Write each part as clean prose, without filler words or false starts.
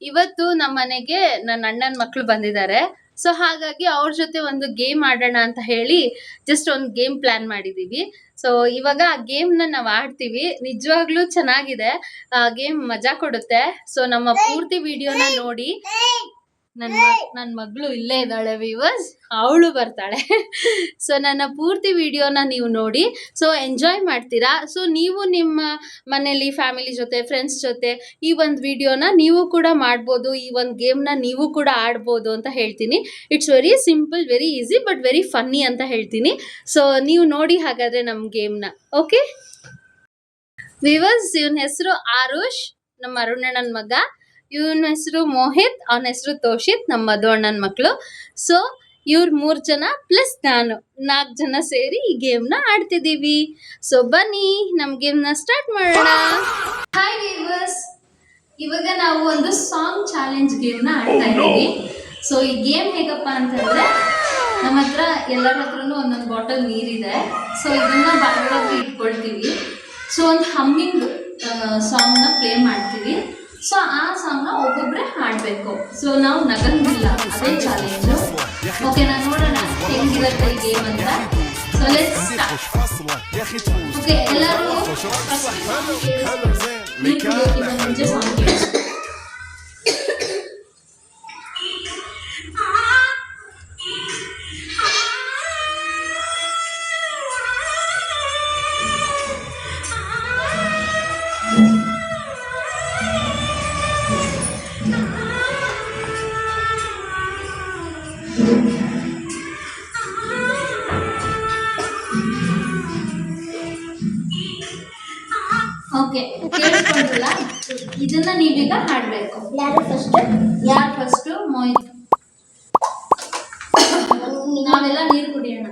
ಇವತ್ತು ನಮ್ಮ ಮನೆಗೆ ನನ್ನ ಅಣ್ಣನ ಮಕ್ಕಳು ಬಂದಿದ್ದಾರೆ. ಸೊ ಹಾಗಾಗಿ ಅವ್ರ ಜೊತೆ ಒಂದು ಗೇಮ್ ಆಡೋಣ ಅಂತ ಹೇಳಿ ಜಸ್ಟ್ ಒಂದು ಗೇಮ್ ಪ್ಲಾನ್ ಮಾಡಿದೀವಿ. ಸೊ ಇವಾಗ ಆ ಗೇಮ್ ನಾವು ಆಡ್ತೀವಿ. ನಿಜವಾಗ್ಲೂ ಚೆನ್ನಾಗಿದೆ. ಗೇಮ್ ಮಜಾ ಕೊಡುತ್ತೆ. ಸೊ ನಮ್ಮ ಪೂರ್ತಿ ವಿಡಿಯೋನ ನೋಡಿ. ನನ್ನ ಮಗಳು ಇಲ್ಲೇ ಇದ್ದಾಳೆ ವ್ಯೂವರ್ಸ್, ಅವಳು ಬರ್ತಾಳೆ. ಸೊ ನನ್ನ ಪೂರ್ತಿ ವಿಡಿಯೋನ ನೀವು ನೋಡಿ, ಸೊ ಎಂಜಾಯ್ ಮಾಡ್ತೀರಾ. ಸೊ ನೀವು ನಿಮ್ಮ ಮನೇಲಿ ಫ್ಯಾಮಿಲಿ ಜೊತೆ, ಫ್ರೆಂಡ್ಸ್ ಜೊತೆ ಈ ಒಂದು ವಿಡಿಯೋನ ನೀವು ಕೂಡ ಮಾಡ್ಬೋದು. ಈ ಒಂದು ಗೇಮ್ನ ನೀವು ಕೂಡ ಆಡ್ಬೋದು ಅಂತ ಹೇಳ್ತೀನಿ. It's very simple, very easy, but very funny ಅಂತ ಹೇಳ್ತೀನಿ. ಸೊ ನೀವು ನೋಡಿ ಹಾಗಾದ್ರೆ ನಮ್ಮ ಗೇಮ್ನ. ಓಕೆ ವ್ಯೂವರ್ಸ್, ಇವನ ಹೆಸರು ಆರುಷ್, ನಮ್ಮ ಅರುಣಣ್ಣನ ಮಗ. ಇವನ ಹೆಸರು ಮೋಹಿತ್, ಅವನ ಹೆಸರು ತೋಷಿತ್, ನಮ್ಮ ಮಧು ಅಣ್ಣನ ಮಕ್ಕಳು. ಸೊ ಇವ್ರು 3 ಜನ ಪ್ಲಸ್ ನಾನು 4 ಜನ ಸೇರಿ ಈ ಗೇಮ್ನ ಆಡ್ತಿದ್ದೀವಿ. ಸೊ ಬನ್ನಿ ನಮ್ಮ ಗೇಮ್ನ ಸ್ಟಾರ್ಟ್ ಮಾಡೋಣ. ಹಾಯ್ ವ್ಯೂವರ್ಸ್, ಇವಾಗ ನಾವು ಒಂದು ಸಾಂಗ್ ಚಾಲೆಂಜ್ ಗೇಮ್ನ ಆಡ್ತಾ ಇದ್ದೀವಿ. ಸೊ ಈ ಗೇಮ್ ಹೇಗಪ್ಪ ಅಂತಂದ್ರೆ, ನಮ್ಮ ಹತ್ರ ಎಲ್ಲರ ಹತ್ರನೂ ಒಂದೊಂದು ಬಾಟಲ್ ನೀರಿದೆ. ಸೊ ಇದನ್ನ ಬಾಟಲಲ್ಲಿ ಇಟ್ಕೊಳ್ತೀವಿ. ಸೊ ಒಂದು ಹಮ್ಮಿಂಗ್ ಸಾಂಗ್ನ ಪ್ಲೇ ಮಾಡ್ತೀವಿ. ಸೊ ಆ ಸಾಂಗ್ನ ಒಬ್ಬೊಬ್ಬರೇ ಹಾಡಬೇಕು. ಸೊ ನಾವು ನಗಂಗಿಲ್ಲ, ಅದೇ ಚಾಲೆಂಜು. ಓಕೆ, ನಾನು ನೋಡೋಣ ಹೆಂಗಿರುತ್ತೆ ಈ ಗೇಮ್ ಅಂತ. So let's start. ಓಕೆ, ಎಲ್ಲರೂ ಮುಂಚೆ ಸಾಂಗ್ ಕೇಳಿ. ಓಕೆ, ಕೇಳಿಸ್ಕೊಂಡ್ರಲ್ಲ? ಇದನ್ನ ನೀವೀಗ ಹಾಡ್ಬೇಕು. ಯಾರು ಫಸ್ಟ್? ಮೋಹಿತ್. ನಾವೆಲ್ಲ ನೀರು ಕುಡಿಯೋಣ.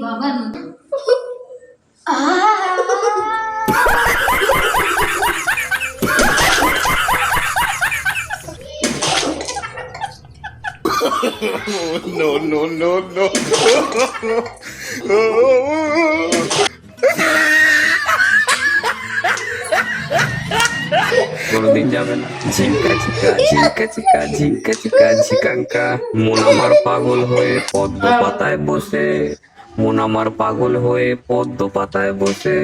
ಬಾಬಾ No. কোনদিন যাবে না। ঝিঙ্কা চিকা ঝিকাঙ্কা, মন আমার পাগল হয়ে পদ্ম পাতায় বসে, মন আমার পাগল হয়ে পদ্ম পাতায় বসে।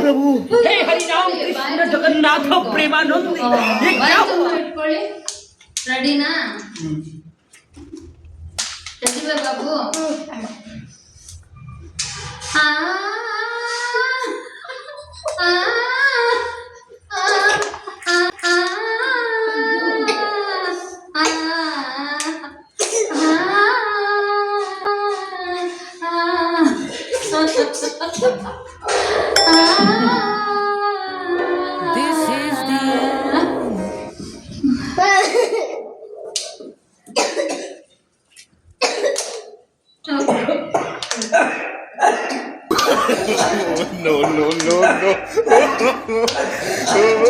प्रभु हे हरि राम कृष्ण जगन्नाथ प्रेमानंद ये क्या हुआ? रेडीना? रेडी बाबू? This is the No.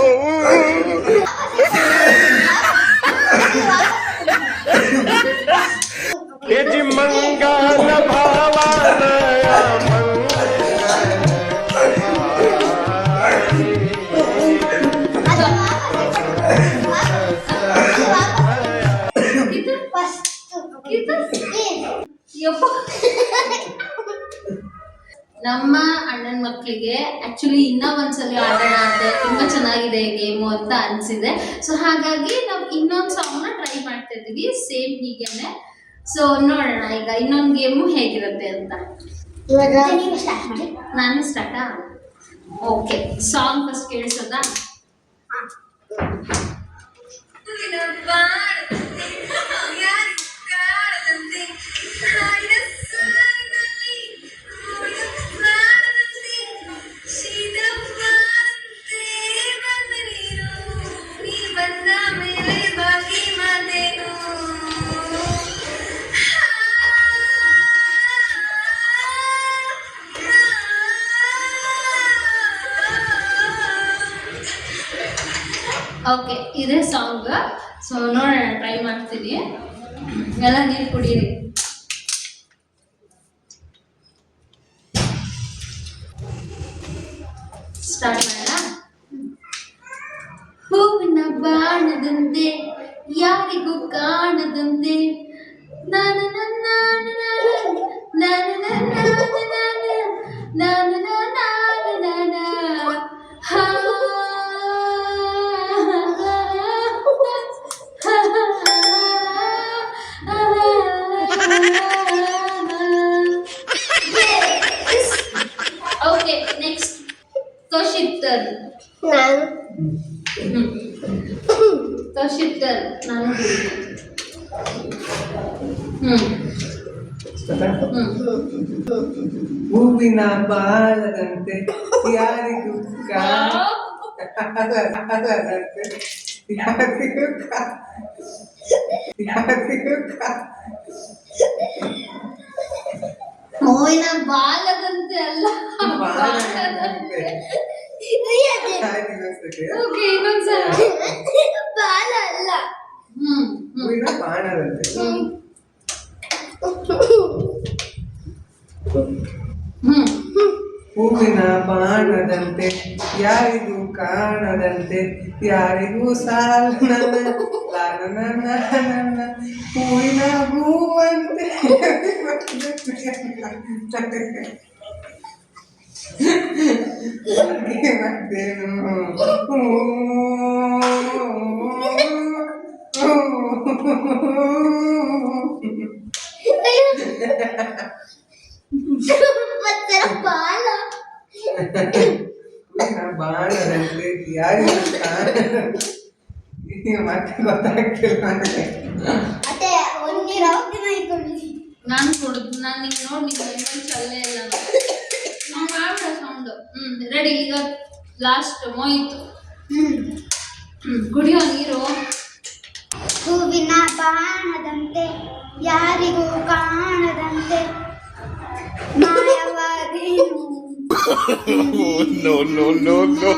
ಯಜಮಂಗಲ ಭಾವನಯ ಯಪ್ಪ. ನಮ್ಮ ಅಣ್ಣನ ಮಕ್ಕಳಿಗೆ ಆಕ್ಚುಲಿ ಇನ್ನ ಒಂದ್ಸಲಿ ಆಡೋಣ ಅಂತ ತುಂಬಾ ಚೆನ್ನಾಗಿದೆ ಗೇಮು ಅಂತ ಅನ್ಸಿದೆ. ಸೊ ಹಾಗಾಗಿ ನಾವು ಇನ್ನೊಂದು ಸಾಂಗ್ ನ ಟ್ರೈ ಮಾಡ್ತಾ ಇದೀವಿ ಸೇಮ್ ಹೀಗೇನೆ. ಸೊ ನೋಡೋಣ ಈಗ ಇನ್ನೊಂದು ಗೇಮು ಹೇಗಿರುತ್ತೆ ಅಂತ. ನಾನು ಸ್ಟಾರ್ಟಾ? ಓಕೆ, ಸಾಂಗ್ ಫಸ್ಟ್ ಕೇಳಿಸೋದಾ? ಓಕೆ, ಇದೇ ಸಾಂಗ್. ಸೊ ನೋಡೋಣ, ಟ್ರೈ ಮಾಡ್ತೀನಿ. ಎಲ್ಲ ನೀರು ಕುಡೀರಿ. ಸ್ಟಾರ್ಟ್ ಮಾಡೋಣ. ಹೂವಿನ ಬಾಣದಂತೆ ಯಾರಿಗೂ ಕಾಣದಂತೆ ನಾನು ನನ್ನ ಓಕೆ, ನೆಕ್ಸ್ಟ್ ತೋಷಿತ್ತರ್. ತೋಷಿತ್ತರ್ ನಾನು. ಹೂವಿನ ಬಾಳದಂತೆ ಯಾರಿಗೂ ಕಾಣದಂತೆ ಯಾರಿಗೂ ಹೂವಿನ ಬಾಲದಂತೆ ಅಲ್ಲ, ಬಾಳದಂತೆ ಓಕೆ, ಇನ್ನೊಂದ್ಸಲ. ಬಾಲ ಅಲ್ಲ. ಹೂವಿನ ಬಾಣದಂತೆ ಹೂವಿನ ಬಾಣದಂತೆ ಯಾರಿಗೂ ಕಾಣದಂತೆ ಯಾರಿಗೂ ಸಾಲ ನನ್ನ ಹೂವಿನ ಹೂವಂತೆ ಮತ್ತೇನು ಬಾಲ ಬಾಣದಂತೆ ಯಾರಿಗೂ ಮತ್ತೆ ಗೊತ್ತಾಗ್ತಿಲ್ಲ ನನಗೆ. ಅದೇ ಒಂದು ರೌಂಡ್ ಇಟ್ಕೊಂಡಿದ್ದೀನಿ. ನಾನು ಕೊಡುದು, ನಾನು ನಿಂಗೆ ನೋಡಿ ನಿಂಗೆ ಚಲ್ಲೇ ಇಲ್ಲ. ನಾವು ಮಾಡೋ ಸೌಂಡು. ರೆಡಿ. ಈಗ ಲಾಸ್ಟ್ ಮೋಯಿತು. ಕುಡಿಯೋ ನೀರು. ಹೂವಿನ ಬಾಣದಂತೆ ಯಾರಿಗೂ ಕಾಣದಂತೆ ಮಾಯವಾದೀನು. no no no no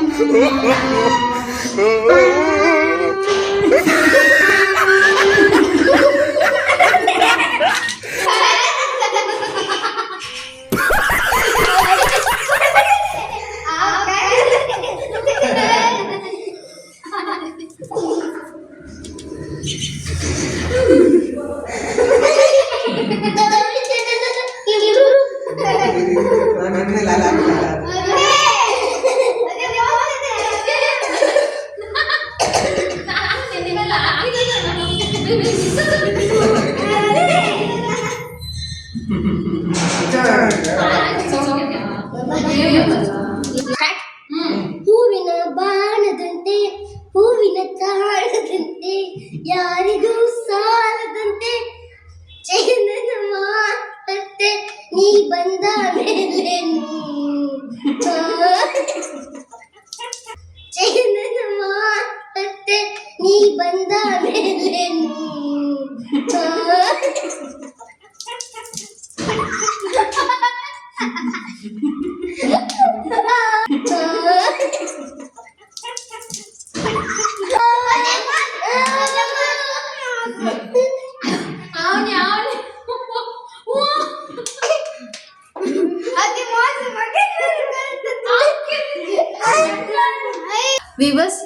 ಹೂವಿನ ಬಾಣದಂತೆ ಹೂವಿನ ತಾಳದಂತೆ ಯಾರಿಗೂ ಸಾಲದಂತೆ ಚೈನನ ಮಾತಂತೆ ನೀ ಬಂದ ಮೇಲೆ ಚೈನನ ಮಾತಂತೆ ನೀ ಬಂದ ಮೇಲೆ ವಿವಸ್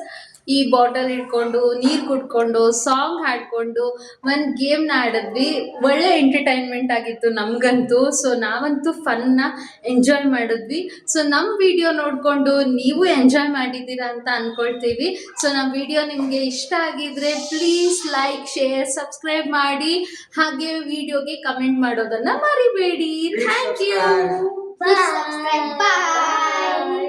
ಈ ಬಾಟಲ್ ಇಟ್ಕೊಂಡು ನೀರು ಕುಡ್ಕೊಂಡು ಸಾಂಗ್ ಹಾಡ್ಕೊಂಡು ಒಂದು ಗೇಮ್ನ ಆಡಿದ್ವಿ. ಒಳ್ಳೆ ಎಂಟರ್ಟೈನ್ಮೆಂಟ್ ಆಗಿತ್ತು ನಮಗಂತೂ. ಸೊ ನಾವಂತೂ ಫನ್ನ ಎಂಜಾಯ್ ಮಾಡಿದ್ವಿ. ಸೊ ನಮ್ಮ ವಿಡಿಯೋ ನೋಡಿಕೊಂಡು ನೀವು ಎಂಜಾಯ್ ಮಾಡಿದ್ದೀರಾ ಅಂತ ಅಂದ್ಕೊಳ್ತೀವಿ. ಸೊ ನಮ್ಮ ವಿಡಿಯೋ ನಿಮಗೆ ಇಷ್ಟ ಆಗಿದ್ರೆ ಪ್ಲೀಸ್ ಲೈಕ್, ಶೇರ್, ಸಬ್ಸ್ಕ್ರೈಬ್ ಮಾಡಿ. ಹಾಗೆ ವಿಡಿಯೋಗೆ ಕಮೆಂಟ್ ಮಾಡೋದನ್ನು ಮರಿಬೇಡಿ. Thank you. Bye.